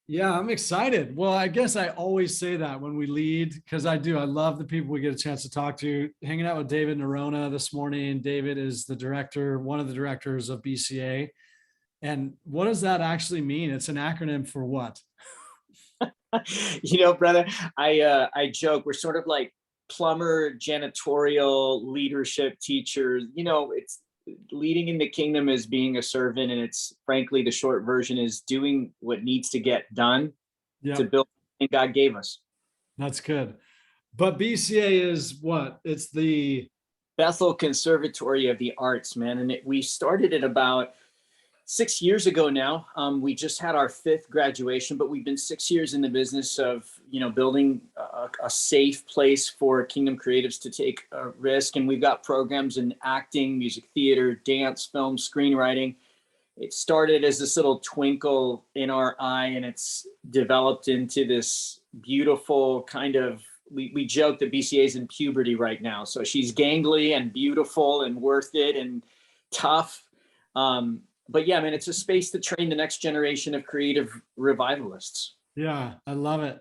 Yeah, I'm excited. Well, I guess I always say that when we lead, because I do. I love the people we get a chance to talk to. Hanging out with David Noroña this morning. David is the director, one of the directors of BCA. And what does that actually mean? It's an acronym for what? Brother, I joke we're sort of like plumber, janitorial, leadership teachers. It's leading in the kingdom as being a servant, and it's frankly the short version is doing what needs to get done to Yep, build what God gave us. that's good. But BCA is what? It's the Bethel Conservatory of the Arts, man, and we started it about 6 years ago now. We just had our fifth graduation, but we've been 6 years in the business of building a safe place for Kingdom creatives to take a risk. And we've got programs in acting, music theater, dance, film, screenwriting. It started as this little twinkle in our eye, and it's developed into this beautiful kind of. We joke that BCA is in puberty right now, so she's gangly and beautiful and worth it and tough. But yeah, man, it's a space to train the next generation of creative revivalists. yeah, I love it.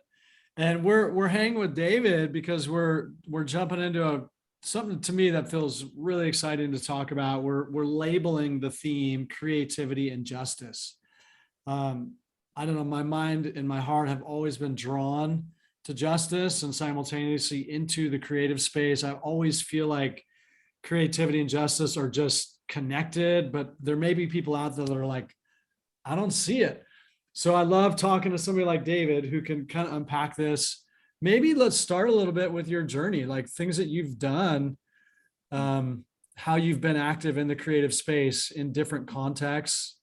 And we're hanging with David because we're jumping into a something to me that feels really exciting to talk about. We're labeling the theme creativity and justice. Um, I don't know, my mind and my heart have always been drawn to justice and simultaneously into the creative space. I always feel like creativity and justice are just connected, but there may be people out there that are like, I don't see it. So I love talking to somebody like David who can kind of unpack this. Maybe let's start a little bit with your journey, like things that you've done, um, how you've been active in the creative space in different contexts.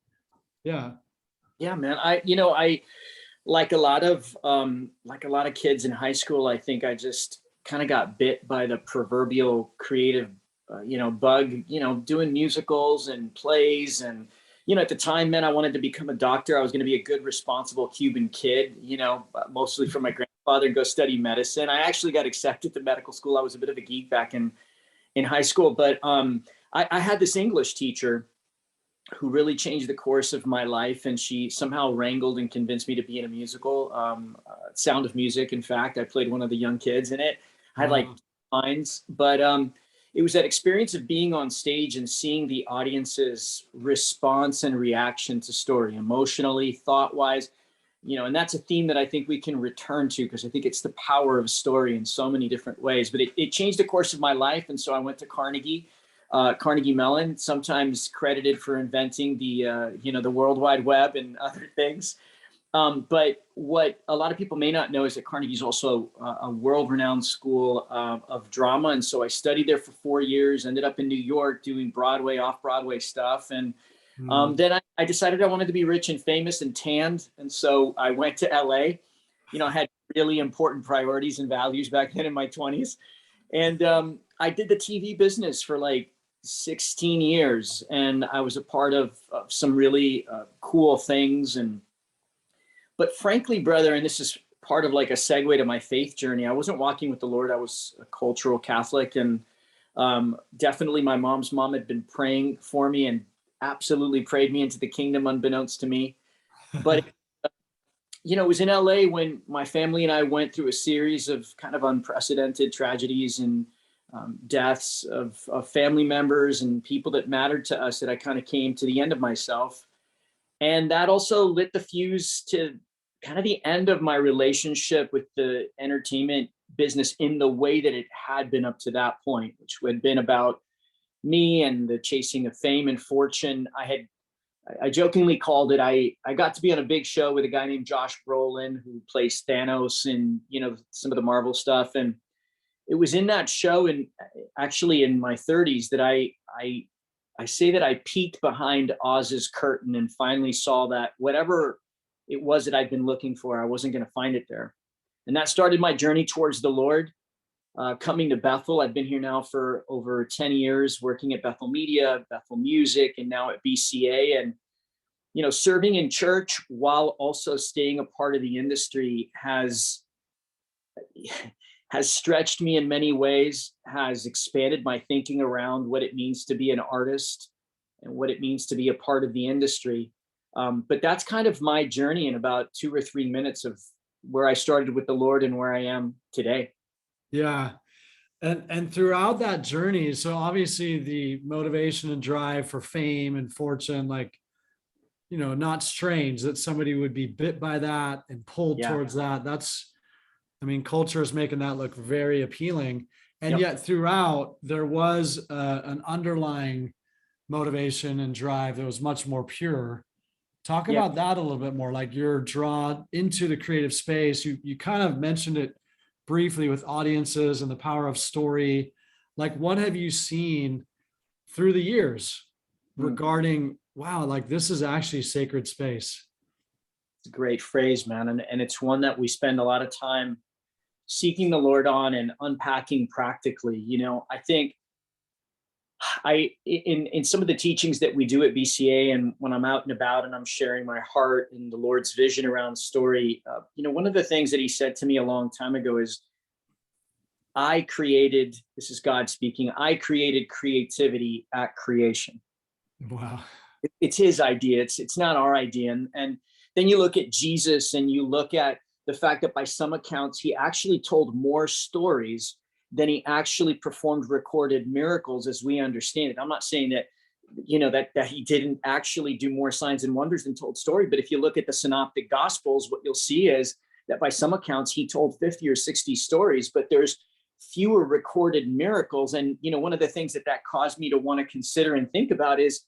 Yeah. Yeah, man. I like a lot of kids in high school. I think I just kind of got bit by the proverbial creative, bug. Doing musicals and plays, and at the time, man, I wanted to become a doctor. I was going to be a good, responsible Cuban kid. Mostly from my grandfather, and go study medicine. I actually got accepted to medical school. I was a bit of a geek back in high school, but I had this English teacher who really changed the course of my life. And she somehow wrangled and convinced me to be in a musical, Sound of Music. In fact, I played one of the young kids in it. I had like Wow. lines, but it was that experience of being on stage and seeing the audience's response and reaction to story, emotionally, thought wise. And that's a theme that I think we can return to, because I think it's the power of story in so many different ways. But it changed the course of my life. And so I went to Carnegie Mellon, sometimes credited for inventing the World Wide Web and other things. But what a lot of people may not know is that Carnegie is also a world-renowned school of drama. And so I studied there for 4 years, ended up in New York doing Broadway, off-Broadway stuff. And Mm. then I decided I wanted to be rich and famous and tanned. And so I went to LA. I had really important priorities and values back then in my 20s. And I did the TV business for like 16 years. And I was a part of some really cool things. But frankly, brother, and this is part of like a segue to my faith journey, I wasn't walking with the Lord. I was a cultural Catholic. And definitely my mom's mom had been praying for me and absolutely prayed me into the kingdom unbeknownst to me. But it was in LA when my family and I went through a series of kind of unprecedented tragedies and deaths of family members and people that mattered to us, that I kind of came to the end of myself. And that also lit the fuse to kind of the end of my relationship with the entertainment business in the way that it had been up to that point, which had been about me and the chasing of fame and fortune. I jokingly called it. I got to be on a big show with a guy named Josh Brolin, who plays Thanos in some of the Marvel stuff. And it was in that show, and actually in my 30s, that I say that I peeked behind Oz's curtain and finally saw that whatever it was that I'd been looking for, I wasn't going to find it there. And that started my journey towards the Lord. Coming to Bethel, I've been here now for over 10 years, working at Bethel Media, Bethel Music, and now at BCA. And serving in church while also staying a part of the industry has stretched me in many ways, has expanded my thinking around what it means to be an artist and what it means to be a part of the industry. But that's kind of my journey in about 2 or 3 minutes of where I started with the Lord and where I am today. Yeah. And throughout that journey, so obviously the motivation and drive for fame and fortune, like, not strange that somebody would be bit by that and pulled Yeah. towards that. I mean, culture is making that look very appealing. And Yep. yet throughout, there was an underlying motivation and drive that was much more pure. Talk Yeah. about that a little bit more, like your draw into the creative space. You kind of mentioned it briefly with audiences and the power of story. Like, what have you seen through the years Mm. regarding, wow, like this is actually sacred space? It's a great phrase, man. And it's one that we spend a lot of time seeking the Lord on and unpacking practically. I think in some of the teachings that we do at BCA, and when I'm out and about and I'm sharing my heart and the Lord's vision around story, one of the things that he said to me a long time ago is, this is God speaking, I created creativity at creation. Wow. It's his idea. It's not our idea. And then you look at Jesus and you look at the fact that by some accounts, he actually told more stories than he actually performed recorded miracles as we understand it. I'm not saying that, that he didn't actually do more signs and wonders than told story. But if you look at the synoptic gospels, what you'll see is that by some accounts, he told 50 or 60 stories, but there's fewer recorded miracles. And, one of the things that caused me to want to consider and think about is,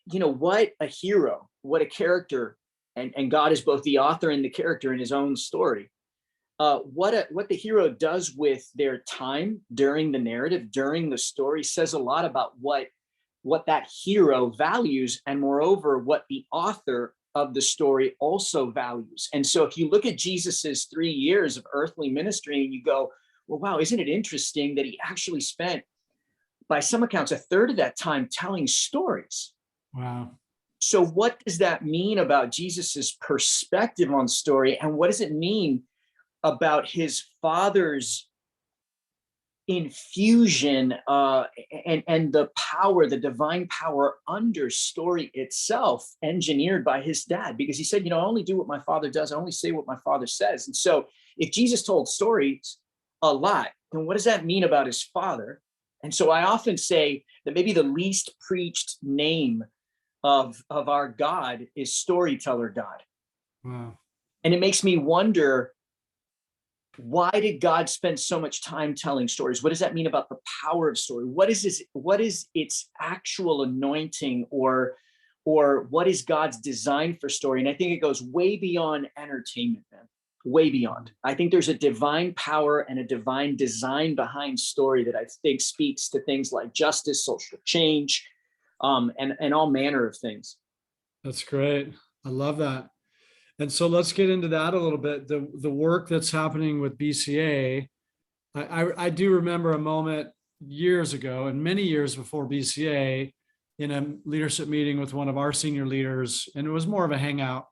what a hero, what a character, and God is both the author and the character in his own story. What the hero does with their time during the narrative, during the story, says a lot about what that hero values, and moreover, what the author of the story also values. And so if you look at Jesus's 3 years of earthly ministry and you go, well, wow, isn't it interesting that he actually spent, by some accounts, a third of that time telling stories? Wow. So what does that mean about Jesus's perspective on story? And what does it mean about his Father's infusion and the power, the divine power under story itself, engineered by his dad? Because he said, I only do what my Father does. I only say what my Father says. And so if Jesus told stories a lot, then what does that mean about his Father? And so I often say that maybe the least preached name of our God is Storyteller God. Wow. And it makes me wonder, why did God spend so much time telling stories? What does that mean about the power of story? What is its actual anointing, or what is God's design for story? And I think it goes way beyond entertainment, man. Way beyond. I think there's a divine power and a divine design behind story that I think speaks to things like justice, social change, and all manner of things. That's great. I love that. And so let's get into that a little bit. The work that's happening with BCA. I do remember a moment years ago, and many years before BCA, in a leadership meeting with one of our senior leaders, and it was more of a hangout.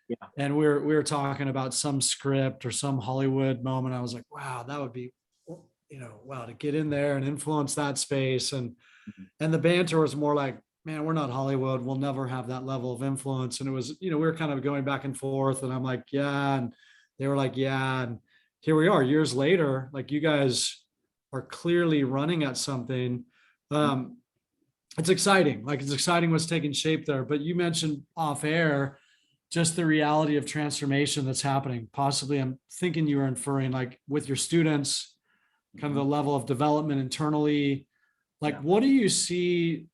Yeah. And we were talking about some script or some Hollywood moment. I was like, wow, that would be, wow, to get in there and influence that space. And the banter was more like, man, we're not Hollywood. We'll never have that level of influence. And it was, we were kind of going back and forth, and I'm like, yeah. And they were like, yeah. And here we are years later, like, you guys are clearly running at something. It's exciting. Like, it's exciting what's taking shape there. But you mentioned off air, just the reality of transformation that's happening. Possibly, I'm thinking you were inferring, like, with your students, kind of the level of development internally. Like, Yeah. what do you see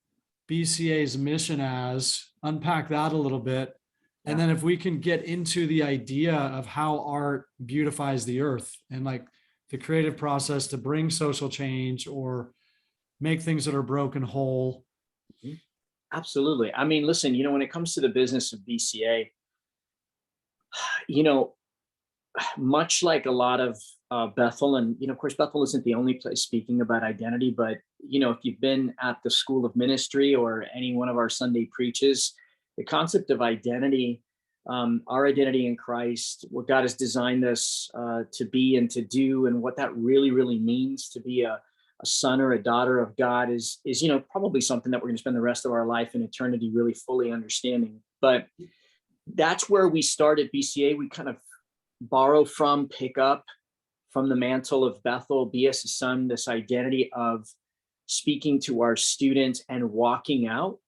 BCA's mission as? Unpack that a little bit. And then if we can get into the idea of how art beautifies the earth, and like the creative process to bring social change or make things that are broken whole. Absolutely. I mean, listen, when it comes to the business of BCA, much like a lot of Bethel, and of course, Bethel isn't the only place speaking about identity, but if you've been at the School of Ministry or any one of our Sunday preaches, the concept of identity, our identity in Christ, what God has designed us to be and to do, and what that really, really means to be a a son or a daughter of God is, probably something that we're going to spend the rest of our life in eternity really fully understanding. But that's where we start at BCA. We kind of borrow from, pick up from the mantle of Bethel, be as a son, this identity of speaking to our students and walking out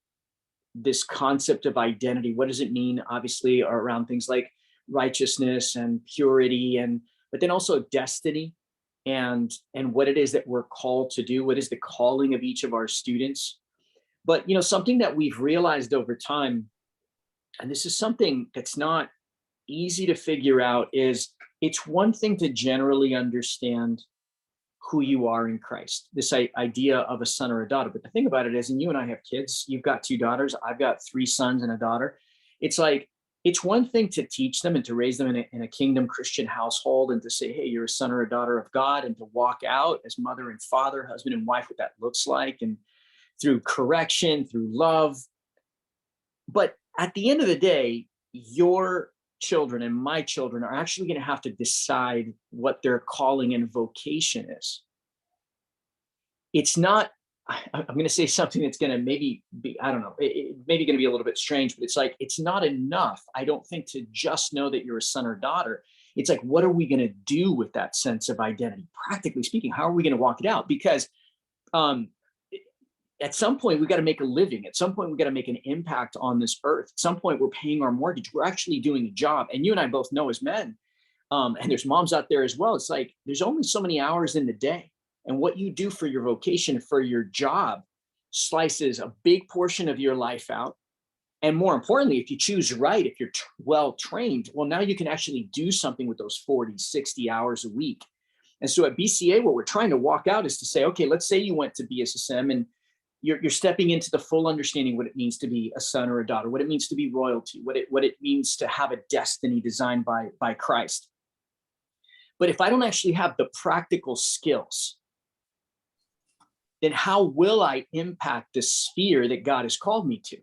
this concept of identity. What does it mean? Obviously, around things like righteousness and purity, but then also destiny and what it is that we're called to do. What is the calling of each of our students? But something that we've realized over time, and this is something that's not easy to figure out, is it's one thing to generally understand who you are in Christ, this idea of a son or a daughter. But the thing about it is, and you and I have kids, you've got 2 daughters, I've got 3 sons and a daughter. It's like, it's one thing to teach them and to raise them in a kingdom Christian household and to say, hey, you're a son or a daughter of God, and to walk out as mother and father, husband and wife, what that looks like, and through correction, through love. But at the end of the day, your children and my children are actually going to have to decide what their calling and vocation is. It's not, I'm going to say something that's going to maybe be, I don't know, maybe going to be a little bit strange, but it's like, it's not enough, I don't think, to just know that you're a son or daughter. It's like, what are we going to do with that sense of identity? Practically speaking, how are we going to walk it out? Because at some point, we got to make a living. At some point, we got to make an impact on this earth. At some point, we're paying our mortgage. We're actually doing a job. And you and I both know as men, and there's moms out there as well, it's like, there's only so many hours in the day. And what you do for your vocation, for your job, slices a big portion of your life out. And more importantly, if you choose right, if you're well trained, well, now you can actually do something with those 40, 60 hours a week. And so at BCA, what we're trying to walk out is to say, okay, let's say you went to BSSM and you're stepping into the full understanding what it means to be a son or a daughter, what it means to be royalty, what it means to have a destiny designed by Christ. But if I don't actually have the practical skills, then how will I impact the sphere that God has called me to?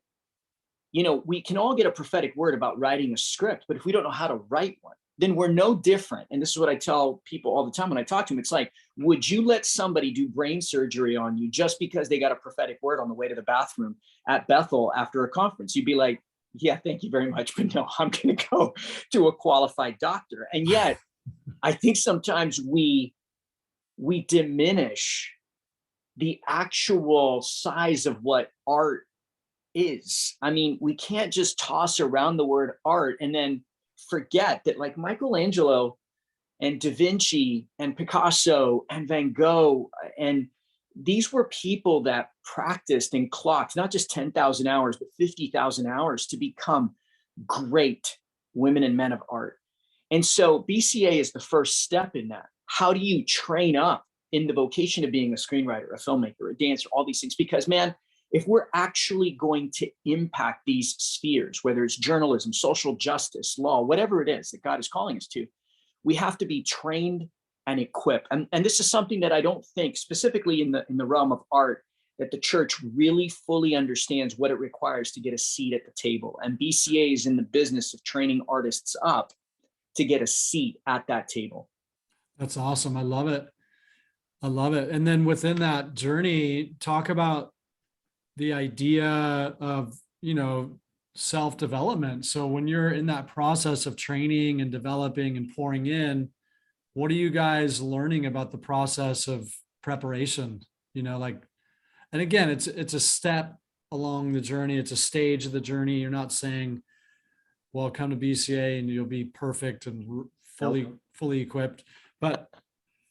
We can all get a prophetic word about writing a script, but if we don't know how to write one, then we're no different. And this is what I tell people all the time when I talk to them. It's like, would you let somebody do brain surgery on you just because they got a prophetic word on the way to the bathroom at Bethel after a conference? You'd be like, yeah, thank you very much, but no, I'm going to go to a qualified doctor. And yet, I think sometimes we diminish the actual size of what art is. I mean, we can't just toss around the word art and then forget that, like, Michelangelo and Da Vinci and Picasso and Van Gogh, and these were people that practiced and clocked not just 10,000 hours, but 50,000 hours to become great women and men of art. And so BCA is the first step in that. How do you train up in the vocation of being a screenwriter, a filmmaker, a dancer, all these things? Because, man, if we're actually going to impact these spheres, whether it's journalism, social justice, law, whatever it is that God is calling us to, we have to be trained and equipped. And this is something that I don't think, specifically in the realm of art, that the church really fully understands what it requires to get a seat at the table. And BCA is in the business of training artists up to get a seat at that table. That's awesome. I love it. I love it. And then within that journey, talk about the idea of, self-development. So when you're in that process of training and developing and pouring in, what are you guys learning about the process of preparation? And again, it's a step along the journey. It's a stage of the journey. You're not saying, well, come to BCA and you'll be perfect and fully equipped. But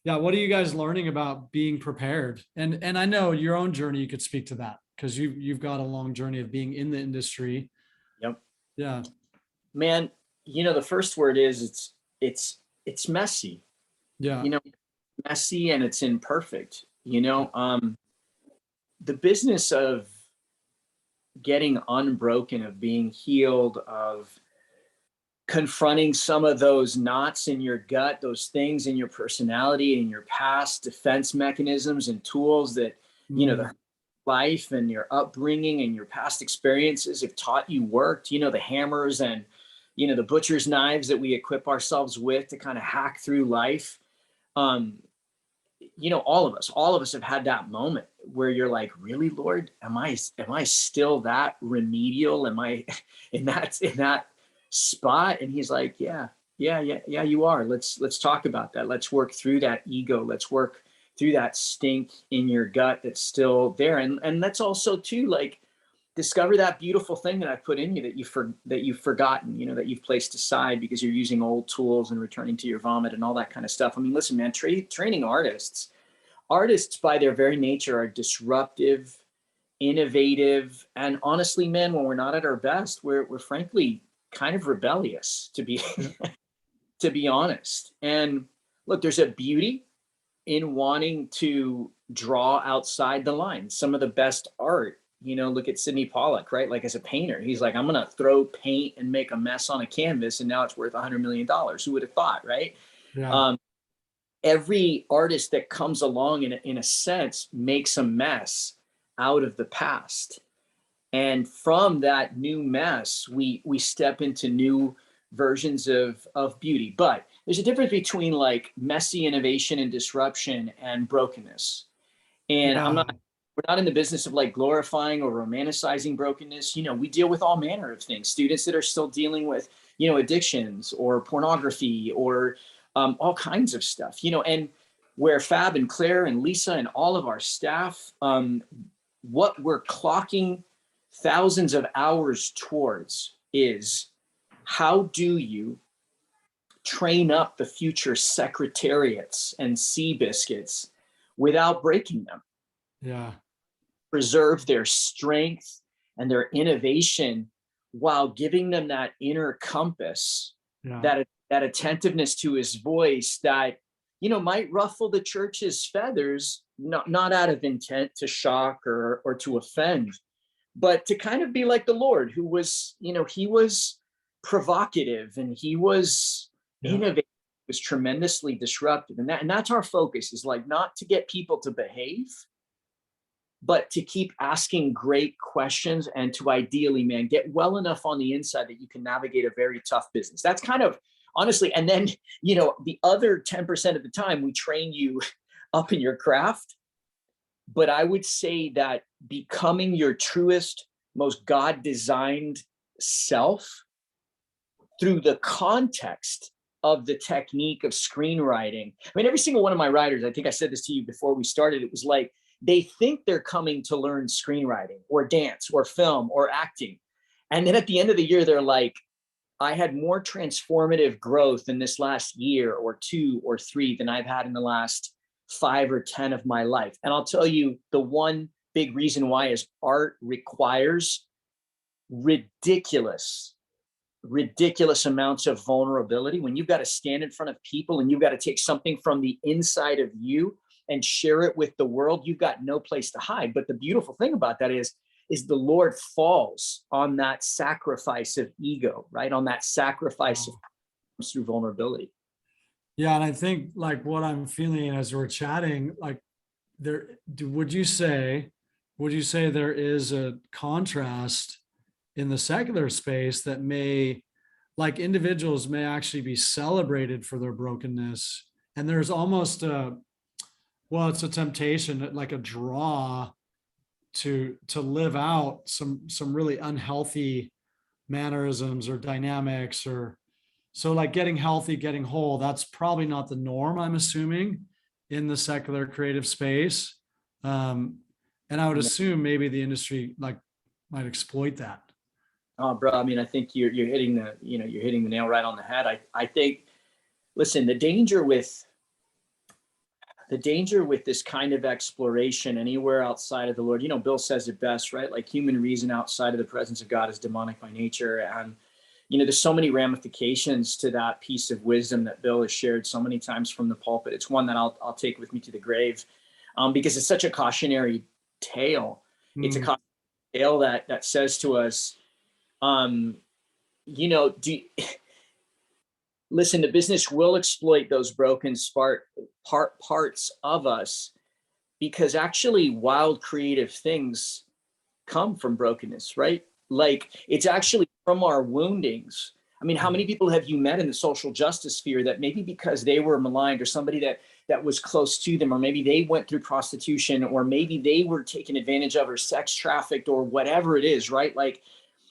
yeah, what are you guys learning about being prepared? And I know your own journey, you could speak to that because you've got a long journey of being in the industry. Yep. Yeah. Man, the first word is it's messy. Yeah. Messy, and it's imperfect. The business of getting unbroken, of being healed, of confronting some of those knots in your gut, those things in your personality and your past defense mechanisms and tools that, the life and your upbringing and your past experiences have taught you worked, the hammers and, the butcher's knives that we equip ourselves with to kind of hack through life. all of us have had that moment where you're like, really, Lord, am I still that remedial? Am I in that spot? And he's like, yeah, you are. Let's talk about that. Let's work through that ego. Let's work through that stink in your gut that's still there. And let's also too, like, discover that beautiful thing that I put in you that you've forgotten, that you've placed aside because you're using old tools and returning to your vomit and all that kind of stuff. I mean, listen, man, training artists by their very nature are disruptive, innovative, and honestly, man, when we're not at our best, we're frankly kind of rebellious, to be to be honest. And look, there's a beauty in wanting to draw outside the line. Some of the best art, look at Sidney Pollack, right? Like, as a painter, he's like, I'm going to throw paint and make a mess on a canvas, and now it's worth $100 million. Who would have thought, right? Yeah. Every artist that comes along in a sense makes a mess out of the past. And from that new mess, we step into new versions of beauty. But there's a difference between like messy innovation and disruption and brokenness. And Yeah. we're not in the business of like glorifying or romanticizing brokenness. We deal with all manner of things. Students that are still dealing with, addictions or pornography or all kinds of stuff, and where Fab and Claire and Lisa and all of our staff, what we're clocking thousands of hours towards is, how do you train up the future secretariats and sea biscuits without breaking them? Yeah. Preserve their strength and their innovation while giving them that inner compass, that attentiveness to his voice that, might ruffle the church's feathers, not out of intent to shock or to offend, but to kind of be like the Lord, who was, he was provocative and he was innovative, was tremendously disruptive. And that's our focus, is like not to get people to behave, but to keep asking great questions and to ideally, man, get well enough on the inside that you can navigate a very tough business. That's kind of honestly, and then, the other 10% of the time we train you up in your craft. But I would say that becoming your truest, most God-designed self through the context of the technique of screenwriting. I mean, every single one of my writers, I think I said this to you before we started, it was like, they think they're coming to learn screenwriting or dance or film or acting. And then at the end of the year, they're like, I had more transformative growth in this last year or 2 or 3 than I've had in the last 5 or 10 of my life. And I'll tell you, the one big reason why is art requires ridiculous amounts of vulnerability. When you've got to stand in front of people and you've got to take something from the inside of you and share it with the world, you've got no place to hide. But the beautiful thing about that is the Lord falls on that sacrifice of ego, right? On that sacrifice of through vulnerability. Yeah. And I think like what I'm feeling as we're chatting, like would you say there is a contrast in the secular space that may, like, individuals may actually be celebrated for their brokenness, and there's almost it's a temptation, like a draw to live out some really unhealthy mannerisms or dynamics, or so like getting healthy, getting whole, that's probably not the norm, I'm assuming, in the secular creative space. And I would assume maybe the industry like might exploit that. Oh, bro, I mean, I think you're hitting the nail right on the head. I think, listen, the danger with this kind of exploration anywhere outside of the Lord, Bill says it best, right? Like, human reason outside of the presence of God is demonic by nature. And, there's so many ramifications to that piece of wisdom that Bill has shared so many times from the pulpit. It's one that I'll take with me to the grave, because it's such a cautionary tale. It's a cautionary tale that says to us, listen, the business will exploit those broken parts of us, because actually wild creative things come from brokenness, right? Like, it's actually from our woundings. I mean, how many people have you met in the social justice sphere that maybe because they were maligned, or somebody that that was close to them, or maybe they went through prostitution, or maybe they were taken advantage of or sex trafficked or whatever it is, right? Like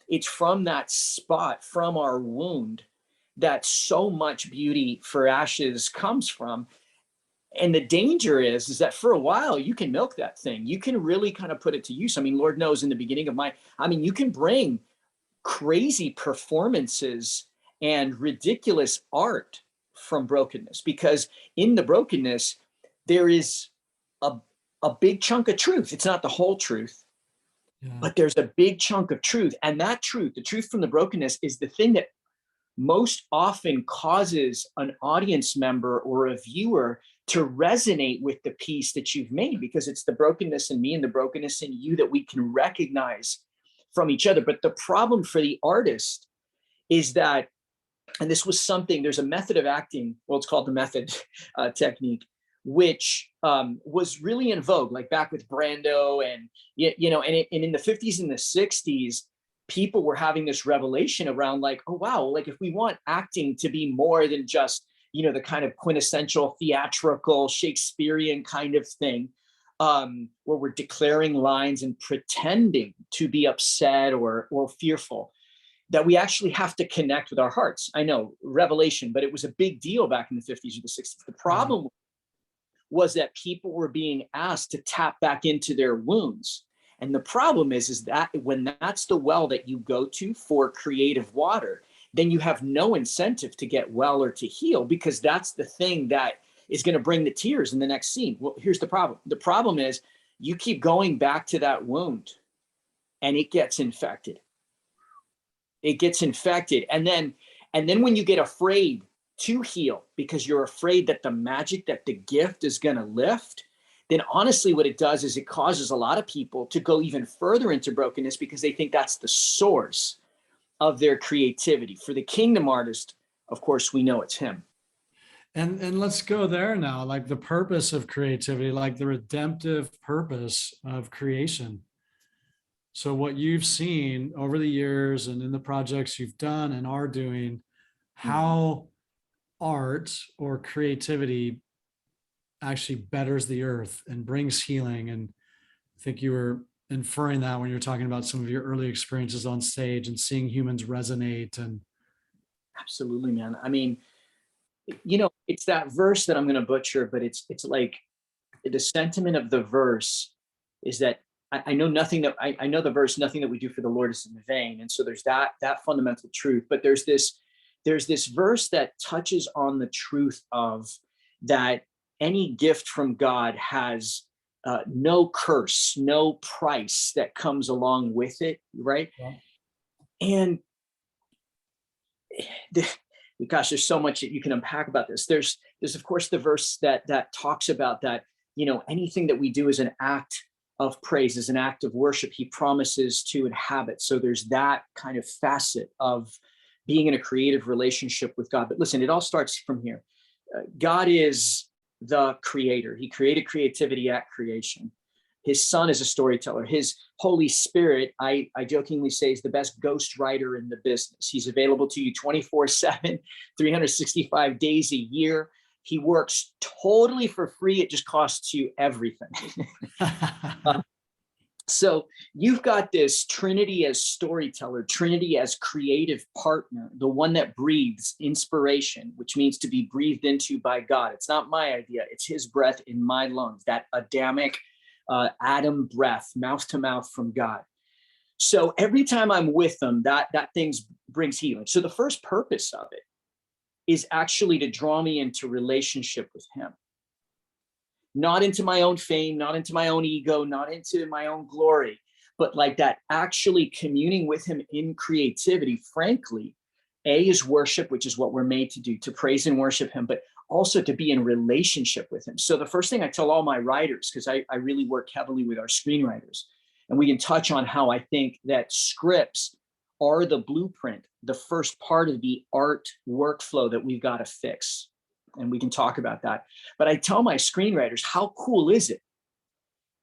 it's from that spot, from our wound, that so much beauty for ashes comes from. And the danger is that for a while you can milk that thing. You can really kind of put it to use. I mean, Lord knows in the beginning of you can bring crazy performances and ridiculous art from brokenness, because in the brokenness, there is a big chunk of truth. It's not the whole truth, but there's a big chunk of truth. And that truth, the truth from the brokenness, is the thing that most often causes an audience member or a viewer to resonate with the piece that you've made, because it's the brokenness in me and the brokenness in you that we can recognize from each other. But the problem for the artist is that, and this was something, there's a method of acting, well, it's called the method technique, which was really in vogue, like back with Brando, and and in the 50s and the 60s, people were having this revelation around like, oh wow, like if we want acting to be more than just the kind of quintessential theatrical Shakespearean kind of thing, where we're declaring lines and pretending to be upset or fearful, that we actually have to connect with our hearts. I know, revelation, but it was a big deal back in the 50s or the 60s. The problem was that people were being asked to tap back into their wounds. And the problem is that when that's the well that you go to for creative water, then you have no incentive to get well or to heal, because that's the thing that is going to bring the tears in the next scene. Well, here's the problem. The problem is you keep going back to that wound and it gets infected. It gets infected. And then when you get afraid to heal because you're afraid that the magic, that the gift is going to lift, then honestly what it does is it causes a lot of people to go even further into brokenness, because they think that's the source of their creativity. For the kingdom artist, of course, we know it's him. And let's go there now, like the purpose of creativity, like the redemptive purpose of creation. So what you've seen over the years and in the projects you've done and are doing, how art or creativity actually betters the earth and brings healing. And I think you were inferring that when you're talking about some of your early experiences on stage and seeing humans resonate. And absolutely, man. I mean, it's that verse that I'm going to butcher, but it's like the sentiment of the verse is that I know nothing that I know the verse, nothing that we do for the Lord is in vain. And so there's that fundamental truth, but there's this verse that touches on the truth of that any gift from God has no curse, no price that comes along with it, right? Yeah. And gosh, there's so much that you can unpack about this. There's of course the verse that talks about that, anything that we do is an act of praise, is an act of worship, he promises to inhabit. So there's that kind of facet of being in a creative relationship with God. But listen, it all starts from here. God is the creator. He created creativity at creation. His son is a storyteller. His Holy Spirit, I jokingly say, is the best ghost writer in the business. He's available to you 24/7, 365 days a year. He works totally for free. It just costs you everything. So you've got this Trinity as storyteller, Trinity as creative partner, the one that breathes inspiration, which means to be breathed into by God. It's not my idea. It's his breath in my lungs, that Adamic Adam breath, mouth to mouth from God. So every time I'm with them, that thing brings healing. So the first purpose of it is actually to draw me into relationship with him. Not into my own fame, not into my own ego, not into my own glory, but like that actually communing with him in creativity, frankly, is worship, which is what we're made to do, to praise and worship him, but also to be in relationship with him. So the first thing I tell all my writers, because I really work heavily with our screenwriters, and we can touch on how I think that scripts are the blueprint, the first part of the art workflow that we've got to fix. And we can talk about that. But I tell my screenwriters, how cool is it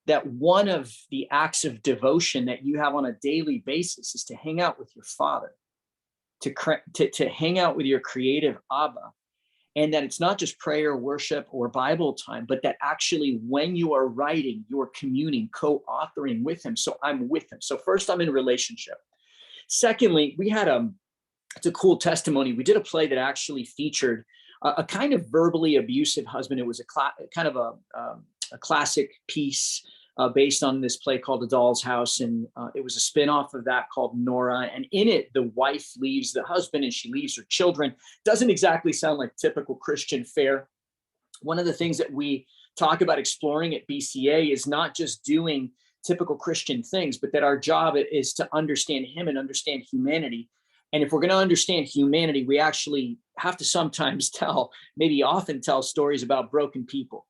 that one of the acts of devotion that you have on a daily basis is to hang out with your father, to hang out with your creative Abba, And that it's not just prayer, worship, or Bible time, but that actually when you are writing, you're communing, co-authoring with him. So I'm with him. So first, I'm in relationship. Secondly, we had it's a cool testimony. We did a play that actually featured a kind of verbally abusive husband. It was kind of a classic piece based on this play called A Doll's House. And it was a spinoff of that called Nora. And in it, the wife leaves the husband and she leaves her children. Doesn't exactly sound like typical Christian fare. One of the things that we talk about exploring at BCA is not just doing typical Christian things, but that our job is to understand him and understand humanity. And if we're going to understand humanity, we actually have to sometimes maybe often tell stories about broken people,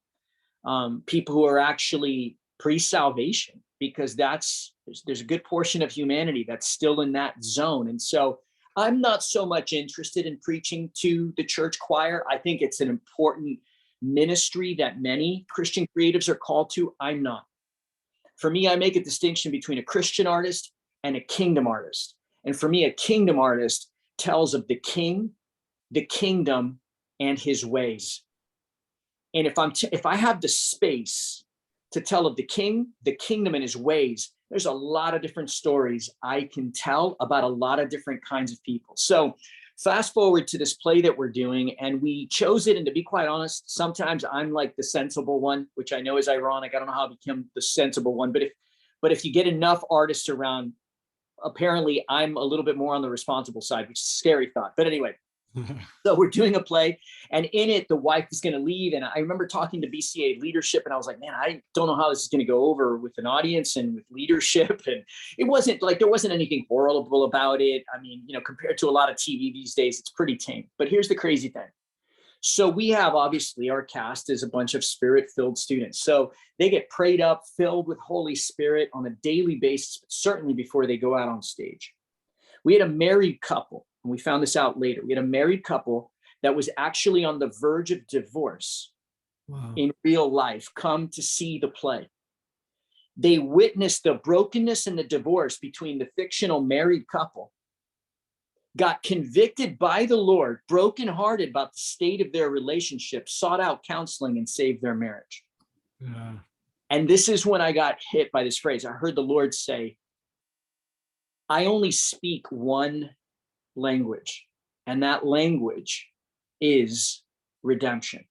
people who are actually pre-salvation, because there's a good portion of humanity that's still in that zone. And so I'm not so much interested in preaching to the church choir. I think it's an important ministry that many Christian creatives are called to. I'm not. For me, I make a distinction between a Christian artist and a kingdom artist. And for me, a kingdom artist tells of the king, the kingdom, and his ways. And if I have the space to tell of the king, the kingdom, and his ways, there's a lot of different stories I can tell about a lot of different kinds of people. So fast forward to this play that we're doing, and we chose it. And to be quite honest, sometimes I'm like the sensible one, which I know is ironic. I don't know how I became the sensible one, but if you get enough artists around, apparently I'm a little bit more on the responsible side, which is a scary thought. But anyway, so we're doing a play, and in it, the wife is going to leave. And I remember talking to BCA leadership, and I was like, man, I don't know how this is going to go over with an audience and with leadership. And it wasn't like, there wasn't anything horrible about it. I mean, compared to a lot of TV these days, it's pretty tame. But here's the crazy thing. So we have, obviously, our cast is a bunch of spirit-filled students. So they get prayed up, filled with Holy Spirit on a daily basis, but certainly before they go out on stage. We had a married couple, and we found this out later. We had a married couple that was actually on the verge of divorce. Wow. In real life, come to see the play. They witnessed the brokenness and the divorce between the fictional married couple, got convicted by the Lord, brokenhearted about the state of their relationship, sought out counseling, and saved their marriage. Yeah. And this is when I got hit by this phrase. I heard the Lord say, I only speak one language, and that language is redemption,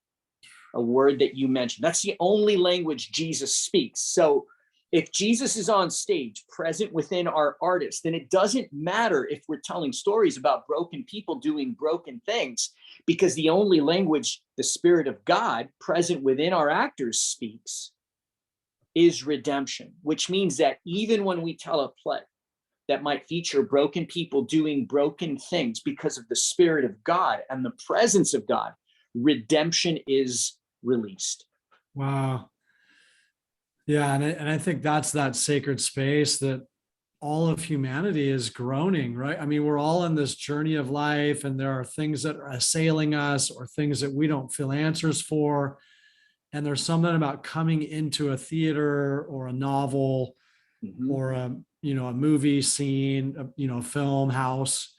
a word that you mentioned. That's the only language Jesus speaks. So if Jesus is on stage, present within our artists, then it doesn't matter if we're telling stories about broken people doing broken things, because the only language the Spirit of God present within our actors speaks is redemption, which means that even when we tell a play that might feature broken people doing broken things, because of the Spirit of God and the presence of God, redemption is released. Wow. Yeah, and I think that's that sacred space that all of humanity is groaning, right? I mean, we're all in this journey of life, and there are things that are assailing us or things that we don't feel answers for. And there's something about coming into a theater or a novel or a movie scene, a film house,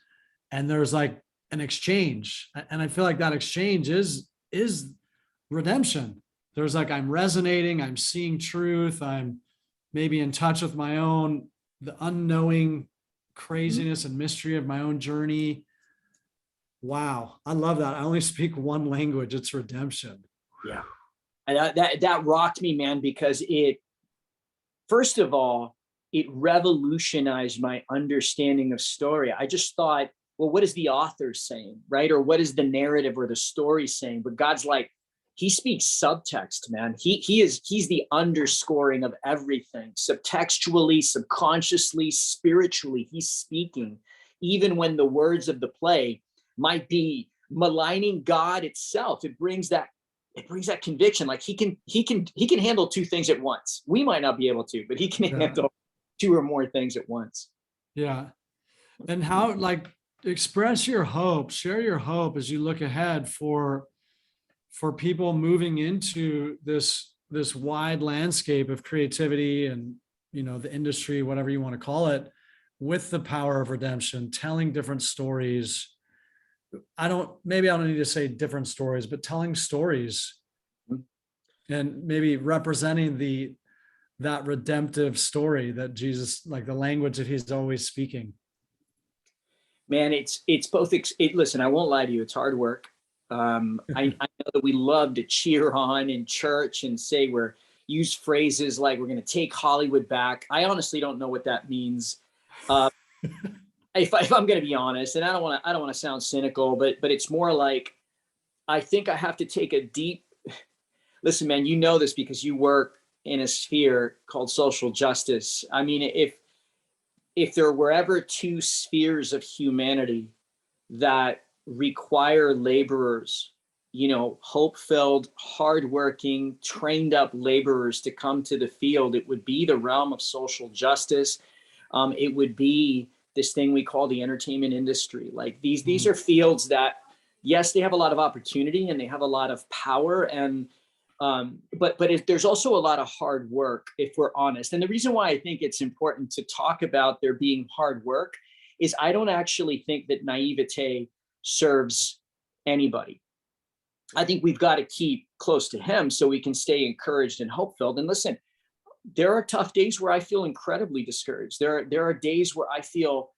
and there's like an exchange. And I feel like that exchange is redemption. There's like, I'm resonating, I'm seeing truth, I'm maybe in touch with the unknowing craziness and mystery of my own journey. Wow. I love that. I only speak one language. It's redemption. Yeah. And that rocked me, man, because first of all, it revolutionized my understanding of story. I just thought, well, what is the author saying, right? Or what is the narrative or the story saying? But God's like, he speaks subtext, man. He's the underscoring of everything, subtextually, subconsciously, spiritually. He's speaking, even when the words of the play might be maligning God itself. It brings that conviction. Like he can handle two things at once. We might not be able to, but he can handle two or more things at once. Yeah. And how, like, express your hope, share your hope as you look ahead for people moving into this wide landscape of creativity and, the industry, whatever you want to call it, with the power of redemption, telling different stories. maybe I don't need to say different stories, but telling stories Mhm. and maybe representing that redemptive story that Jesus, like the language that he's always speaking. Man, it's both. Listen, I won't lie to you. It's hard work. I know that we love to cheer on in church and say use phrases like we're going to take Hollywood back. I honestly don't know what that means. Uh, if I'm going to be honest, and I don't want to sound cynical, but it's more like I think I have to take a deep. Listen, man, you know this because you work in a sphere called social justice. I mean, if there were ever two spheres of humanity that require laborers, hope-filled, hardworking, trained-up laborers to come to the field, it would be the realm of social justice. It would be this thing we call the entertainment industry. Like these are fields that, yes, they have a lot of opportunity and they have a lot of power, and but there's also a lot of hard work, if we're honest. And the reason why I think it's important to talk about there being hard work is I don't actually think that naivete serves anybody. I think we've got to keep close to him so we can stay encouraged and hope-filled. And listen, there are tough days where I feel incredibly discouraged. There are days where I feel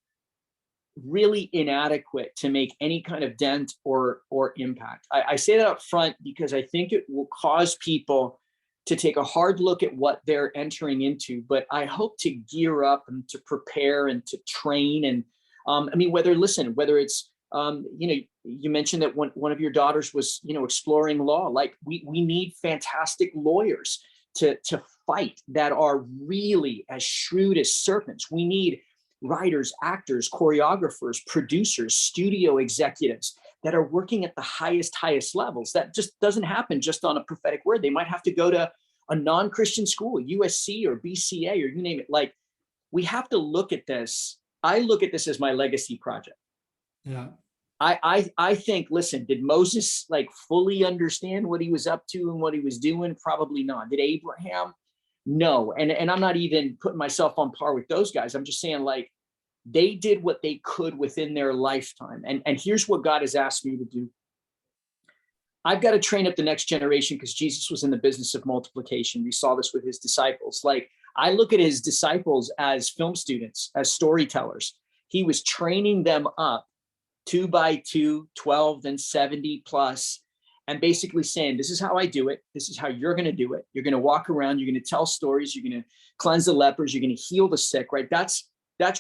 really inadequate to make any kind of dent or impact. I say that up front because I think it will cause people to take a hard look at what they're entering into, but I hope to gear up and to prepare and to train. And I mean, whether it's, you mentioned that one of your daughters was, exploring law. Like we need fantastic lawyers to fight that are really as shrewd as serpents. We need writers, actors, choreographers, producers, studio executives that are working at the highest levels. That just doesn't happen just on a prophetic word. They might have to go to a non-Christian school, USC or BCA or you name it. Like we have to look at this. I look at this as my legacy project. Yeah. I think, listen, did Moses like fully understand what he was up to and what he was doing? Probably not. Did Abraham? No. And I'm not even putting myself on par with those guys. I'm just saying like they did what they could within their lifetime. And here's what God has asked me to do. I've got to train up the next generation because Jesus was in the business of multiplication. We saw this with his disciples. Like I look at his disciples as film students, as storytellers. He was training them up 2 by 2, 12, then 70 plus, and basically saying, this is how I do it. This is how you're going to do it. You're going to walk around. You're going to tell stories. You're going to cleanse the lepers. You're going to heal the sick, right? That's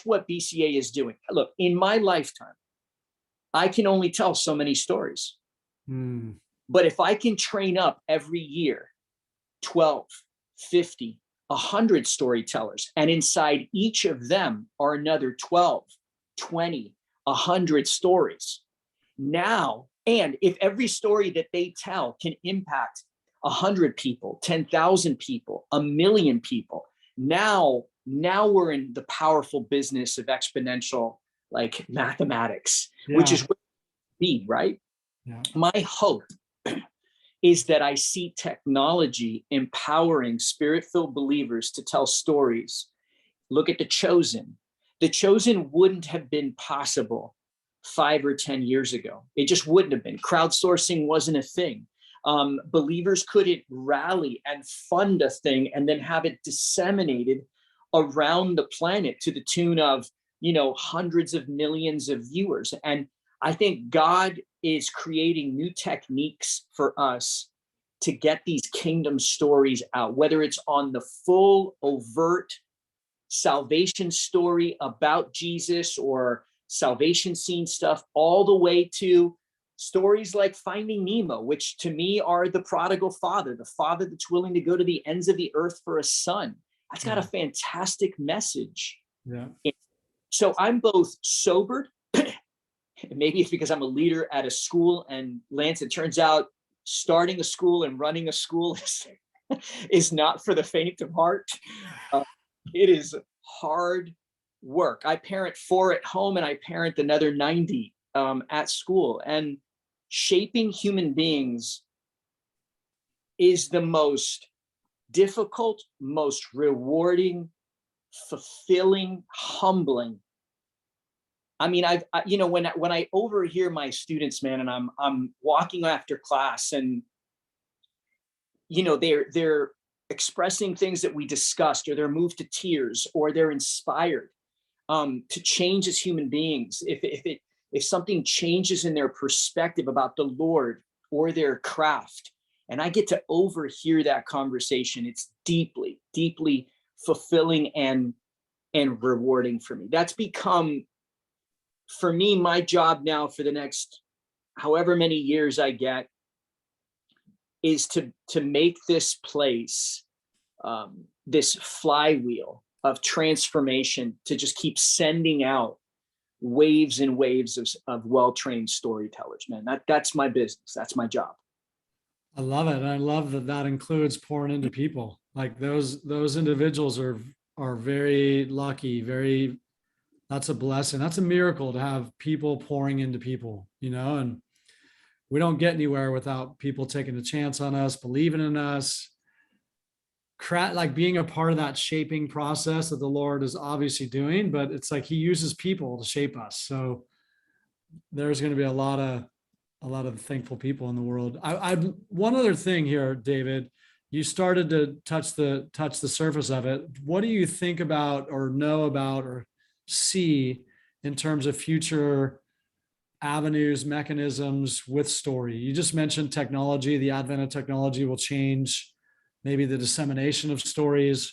what BCA is doing. Look, in my lifetime, I can only tell so many stories. But if I can train up every year, 12, 50, 100 storytellers, and inside each of them are another 12, 20, 100 stories. Now, and if every story that they tell can impact 100 people, 10,000 people, 1 million people, now we're in the powerful business of exponential like mathematics, which is what we need, right? Yeah. My hope is that I see technology empowering spirit-filled believers to tell stories. Look at The Chosen. The Chosen wouldn't have been possible 5 or 10 years ago. It just wouldn't have been. Crowdsourcing wasn't a thing. Believers couldn't rally and fund a thing and then have it disseminated around the planet to the tune of, hundreds of millions of viewers. And I think God is creating new techniques for us to get these kingdom stories out, whether it's on the full overt salvation story about Jesus or salvation scene stuff, all the way to stories like Finding Nemo, which to me are the prodigal father, the father that's willing to go to the ends of the earth for a son. That's got a fantastic message. Yeah. So I'm both sobered. Maybe it's because I'm a leader at a school, and Lance, it turns out starting a school and running a school is not for the faint of heart. It is hard work. I parent 4 at home and I parent another 90 at school. And shaping human beings is the most difficult, most rewarding, fulfilling, humbling. I mean, when I overhear my students, man, and I'm walking after class, and they're expressing things that we discussed, or they're moved to tears, or they're inspired to change as human beings. If something changes in their perspective about the Lord or their craft, and I get to overhear that conversation, it's deeply, deeply fulfilling and rewarding for me. That's become, for me, my job now for the next however many years I get, is to make this place, this flywheel of transformation, to just keep sending out waves and waves of well-trained storytellers, man. That's my business. That's my job. I love it. I love that that includes pouring into people. Like those individuals are very lucky, very, that's a blessing. That's a miracle to have people pouring into people, and we don't get anywhere without people taking a chance on us, believing in us, like being a part of that shaping process that the Lord is obviously doing, but it's like he uses people to shape us. So there's going to be a lot of thankful people in the world. I one other thing here, David, you started to touch the surface of it. What do you think about, or know about, or see in terms of future avenues, mechanisms with story? You just mentioned technology. The advent of technology will change maybe the dissemination of stories.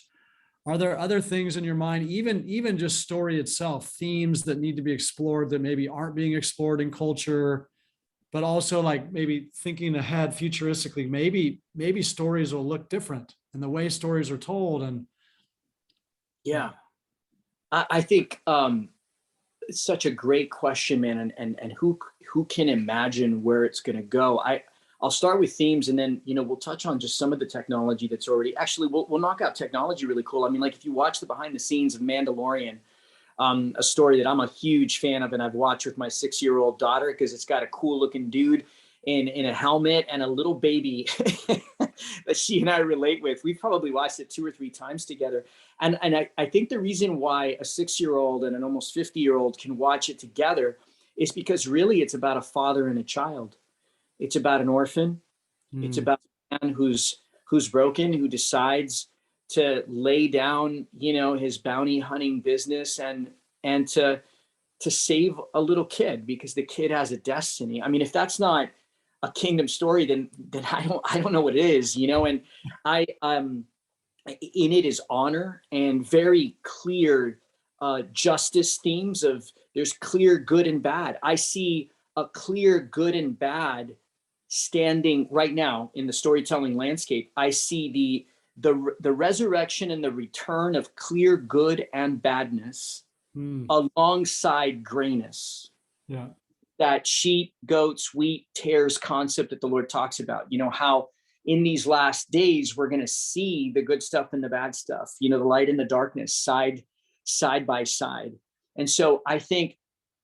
Are there other things in your mind, even just story itself, themes that need to be explored that maybe aren't being explored in culture, but also like maybe thinking ahead futuristically, maybe stories will look different and the way stories are told? And Yeah, I think it's such a great question, man. And who can imagine where it's going to go? I'll start with themes, and then we'll touch on just some of the technology that's already, actually we'll knock out technology really cool. I mean, like if you watch the behind the scenes of Mandalorian, a story that I'm a huge fan of, and I've watched with my 6-year-old daughter, because it's got a cool looking dude in a helmet and a little baby that she and I relate with. We've probably watched it 2 or 3 times together. And I think the reason why a 6-year-old and an almost 50-year-old can watch it together is because really it's about a father and a child. It's about an orphan. It's about a man who's broken, who decides to lay down, his bounty hunting business and to save a little kid, because the kid has a destiny. I mean, if that's not a kingdom story, then I don't know what it is, And I in it is honor and very clear justice themes of, there's clear good and bad. I see a clear good and bad standing right now in the storytelling landscape. I see the resurrection and the return of clear good and badness alongside grayness. yeah, That sheep, goats, wheat, tares concept that the Lord talks about. How in these last days we're going to see the good stuff and the bad stuff. The light and the darkness side by side. And so I think,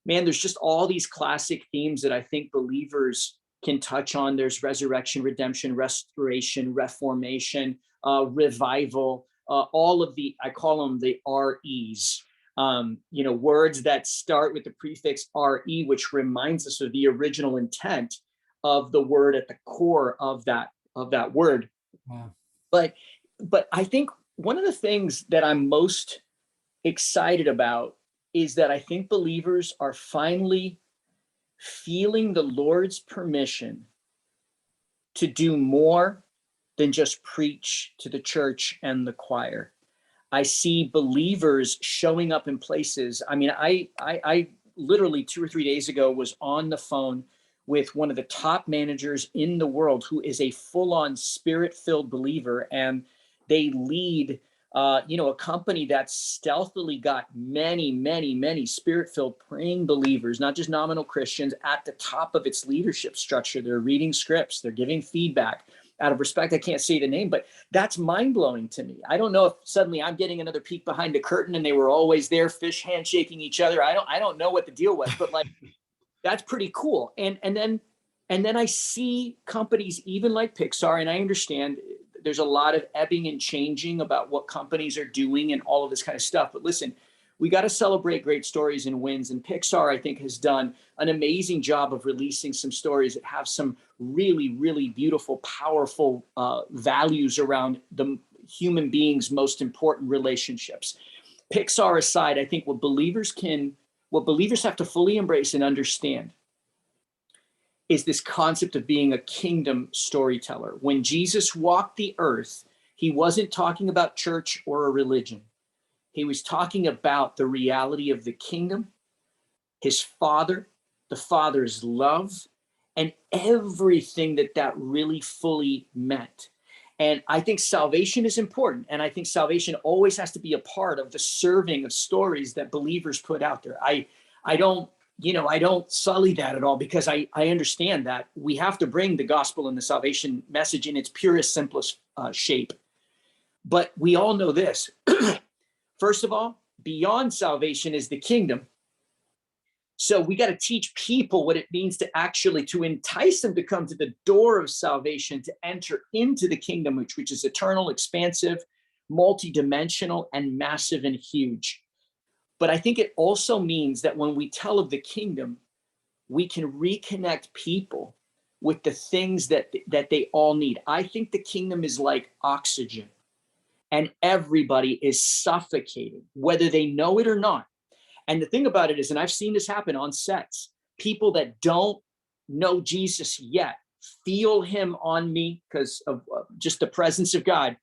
man, there's just all these classic themes that I think believers can touch on. There's resurrection, redemption, restoration, reformation, revival, all of I call them the REs. Words that start with the prefix RE, which reminds us of the original intent of the word at the core of that word. wow. But I think one of the things that I'm most excited about is that I think believers are finally feeling the Lord's permission to do more than just preach to the church and the choir. I see believers showing up in places. I mean, I literally 2 or 3 days ago was on the phone with one of the top managers in the world, who is a full-on spirit-filled believer, and they lead a company that's stealthily got many, many, many spirit-filled praying believers, not just nominal Christians, at the top of its leadership structure. They're reading scripts, they're giving feedback. Out of respect, I can't say the name, but that's mind-blowing to me. I don't know if suddenly I'm getting another peek behind the curtain and they were always there, fish handshaking each other. I don't know what the deal was, but like that's pretty cool. And then I see companies even like Pixar, and I understand there's a lot of ebbing and changing about what companies are doing and all of this kind of stuff. But listen, We got to celebrate great stories and wins. And Pixar, I think, has done an amazing job of releasing some stories that have some really, really beautiful, powerful values around the human beings' most important relationships. Pixar aside, I think what believers have to fully embrace and understand is this concept of being a kingdom storyteller. When Jesus walked the earth, he wasn't talking about church or a religion. He was talking about the reality of the kingdom, his Father, the Father's love, and everything that really fully meant. And I think salvation is important. And I think salvation always has to be a part of the serving of stories that believers put out there. I don't sully that at all, because I understand that we have to bring the gospel and the salvation message in its purest, simplest shape. But we all know this. First of all, beyond salvation is the kingdom. So we got to teach people what it means to entice them to come to the door of salvation, to enter into the kingdom, which is eternal, expansive, multidimensional, and massive and huge. But I think it also means that when we tell of the kingdom, we can reconnect people with the things that they all need. I think the kingdom is like oxygen, and everybody is suffocating, whether they know it or not. And the thing about it is, and I've seen this happen on sets, people that don't know Jesus yet feel him on me because of just the presence of God.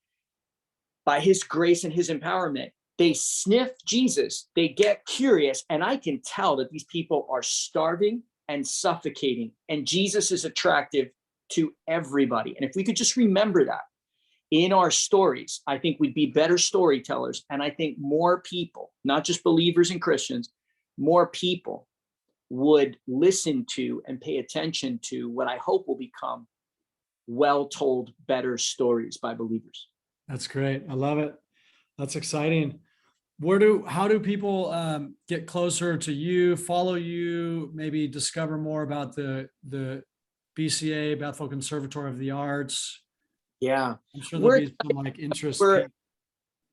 By his grace and his empowerment, they sniff Jesus, they get curious, and I can tell that these people are starving and suffocating, and Jesus is attractive to everybody. And if we could just remember that in our stories, I think we'd be better storytellers. And I think more people, not just believers and Christians, more people would listen to and pay attention to what I hope will become well-told, better stories by believers. That's great. I love it. That's exciting. How do people get closer to you, follow you, maybe discover more about the BCA, Bethel Conservatory of the Arts? Yeah. I'm sure there'll be some interest.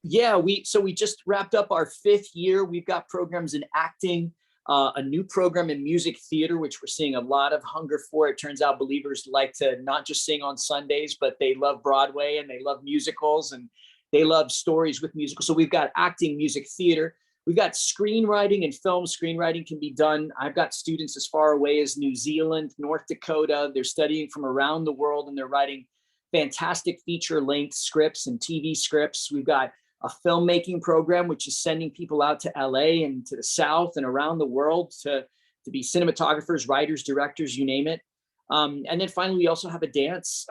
We just wrapped up our 5th year. We've got programs in acting, a new program in music theater, which we're seeing a lot of hunger for. It turns out believers like to not just sing on Sundays, but they love Broadway and they love musicals and they love stories with musicals. So we've got acting, music theater. We've got screenwriting and film. Screenwriting can be done. I've got students as far away as New Zealand, North Dakota. They're studying from around the world and they're writing fantastic feature-length scripts and TV scripts. We've got a filmmaking program, which is sending people out to LA and to the South and around the world to be cinematographers, writers, directors, you name it. And then finally, we also have a dance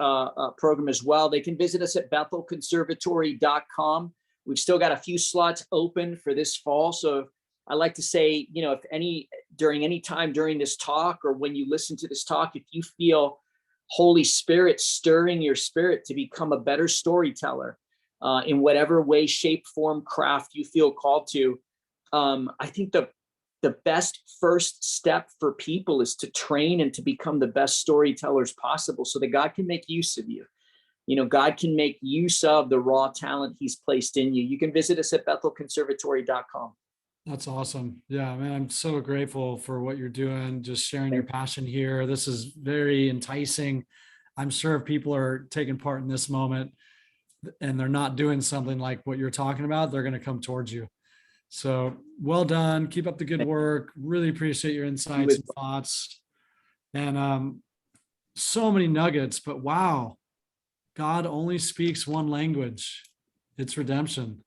program as well. They can visit us at BethelConservatory.com. We've still got a few slots open for this fall. So I like to say, if during any time during this talk or when you listen to this talk, if you feel Holy Spirit stirring your spirit to become a better storyteller in whatever way, shape, form, craft you feel called to, I think the best first step for people is to train and to become the best storytellers possible so that God can make use of you. God can make use of the raw talent he's placed in you. You can visit us at BethelConservatory.com. That's awesome. Yeah, man, I'm so grateful for what you're doing, just sharing your passion here. This is very enticing. I'm sure if people are taking part in this moment and they're not doing something like what you're talking about, they're going to come towards you. So well done. Keep up the good work. Really appreciate your insights and thoughts. And so many nuggets, but wow, God only speaks one language. It's redemption.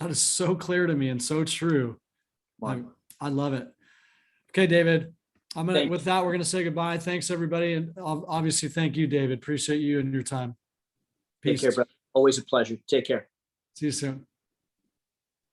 That is so clear to me and so true. Wow. I love it. Okay, David, with that, we're going to say goodbye. Thanks everybody. And obviously thank you, David. Appreciate you and your time. Peace. Take care, brother. Always a pleasure. Take care. See you soon.